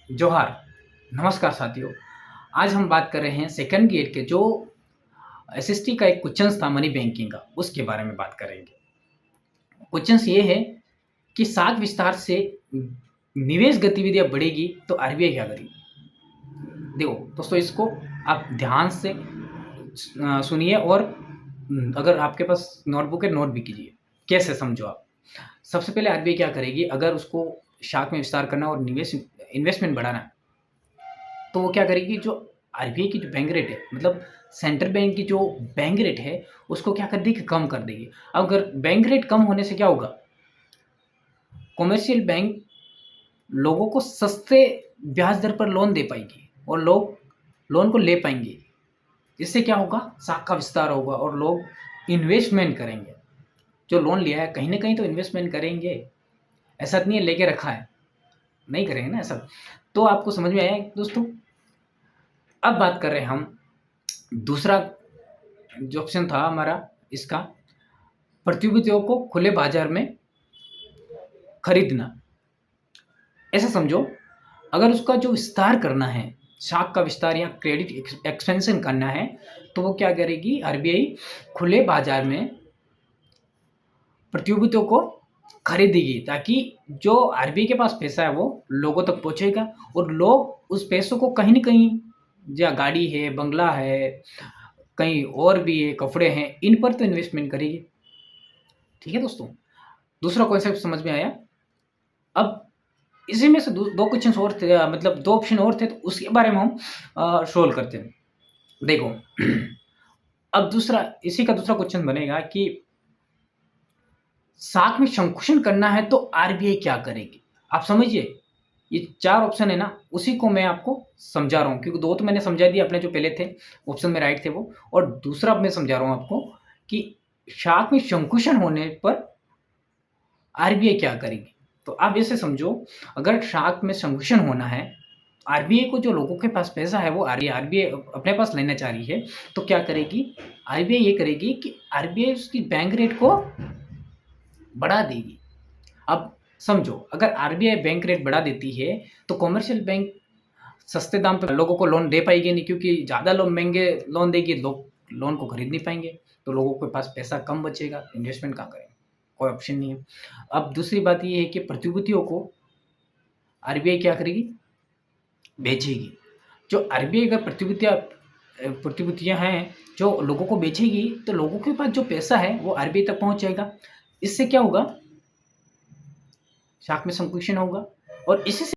जोहार, नमस्कार साथियों। आज हम बात कर रहे हैं सेकंड ग्रेड के जो एसएसटी का एक क्वेश्चंस था मनी बैंकिंग का, उसके बारे में बात करेंगे। क्वेश्चंस ये है कि साख विस्तार से निवेश गतिविधियाँ बढ़ेगी तो आरबीआई क्या करेगी? देखो दोस्तों, इसको आप ध्यान से सुनिए और अगर आपके पास नोटबुक है, नोट भी कीजिए। कैसे समझो आप। सबसे पहले आरबीआई क्या करेगी, अगर उसको शाख में विस्तार करना और निवेश इन्वेस्टमेंट बढ़ाना है, तो वो क्या करेगी, जो आरबीआई की जो बैंक रेट है, मतलब सेंट्रल बैंक की जो बैंक रेट है, उसको क्या कर देगी, कम कर देगी। अगर बैंक रेट कम होने से क्या होगा, कॉमर्शियल बैंक लोगों को सस्ते ब्याज दर पर लोन दे पाएगी और लोग लोन को ले पाएंगे। इससे क्या होगा, साख का विस्तार होगा और लोग इन्वेस्टमेंट करेंगे। जो लोन लिया है कहीं ना कहीं तो इन्वेस्टमेंट करेंगे। ऐसा नहीं है लेके रखा है, नहीं करेंगे ना ऐसा। तो आपको समझ में आया दोस्तों। अब बात कर रहे हैं हम दूसरा जो ऑप्शन था हमारा इसका, प्रतिभूतियों को खुले बाजार में खरीदना। ऐसा समझो, अगर उसका जो विस्तार करना है, शाख का विस्तार या क्रेडिट एक्सपेंशन करना है, तो वो क्या करेगी, आरबीआई खुले बाजार में प्रतिभूतियों को खरीदेगी, ताकि जो आरबीआई के पास पैसा है वो लोगों तक पहुंचेगा और लोग उस पैसों को कहीं ना कहीं, या गाड़ी है, बंगला है, कहीं और भी है, कपड़े हैं, इन पर तो इन्वेस्टमेंट करेगी। ठीक है दोस्तों, दूसरा कॉन्सेप्ट समझ में आया। अब इसी में से दो क्वेश्चन और थे, मतलब दो ऑप्शन और थे, तो उसके बारे में हम सोल्व करते हैं। देखो अब दूसरा, इसी का दूसरा क्वेश्चन बनेगा कि साख में संकुचन करना है तो आरबीआई क्या करेगी। आप समझिए, ये चार ऑप्शन है ना, उसी को मैं आपको समझा रहा हूँ, क्योंकि दो तो मैंने समझा दिया अपने जो पहले थे, ऑप्शन में राइट थे वो, और दूसरा मैं समझा रहा हूँ आपको कि शाख में संकुचन होने पर आरबीआई क्या करेगी। तो आप ऐसे समझो, अगर शाख में संकुचन होना है, आरबीआई को जो लोगों के पास पैसा है वो आरबीआई अपने पास लेना चाह रही है, तो क्या करेगी, आरबीआई ये करेगी कि आरबीआई उसकी बैंक रेट को बढ़ा देगी। अब समझो, अगर आरबीआई बैंक रेट बढ़ा देती है तो कॉमर्शियल बैंक सस्ते दाम पे लोगों को लोन दे पाएगी नहीं, क्योंकि ज़्यादा लोग महंगे लोन देगी, लोग लोन को खरीद नहीं पाएंगे, तो लोगों के पास पैसा कम बचेगा, इन्वेस्टमेंट कहाँ करेंगे, कोई ऑप्शन नहीं है। अब दूसरी बात ये है कि प्रतिभूतियों को आरबीआई क्या करेगी, बेचेगी। जो आरबीआई अगर प्रतिभूतियाँ हैं जो लोगों को बेचेगी, तो लोगों के पास जो पैसा है वो आरबीआई तक पहुँच जाएगा। इससे क्या होगा, शाख में संकुचन होगा और इसी से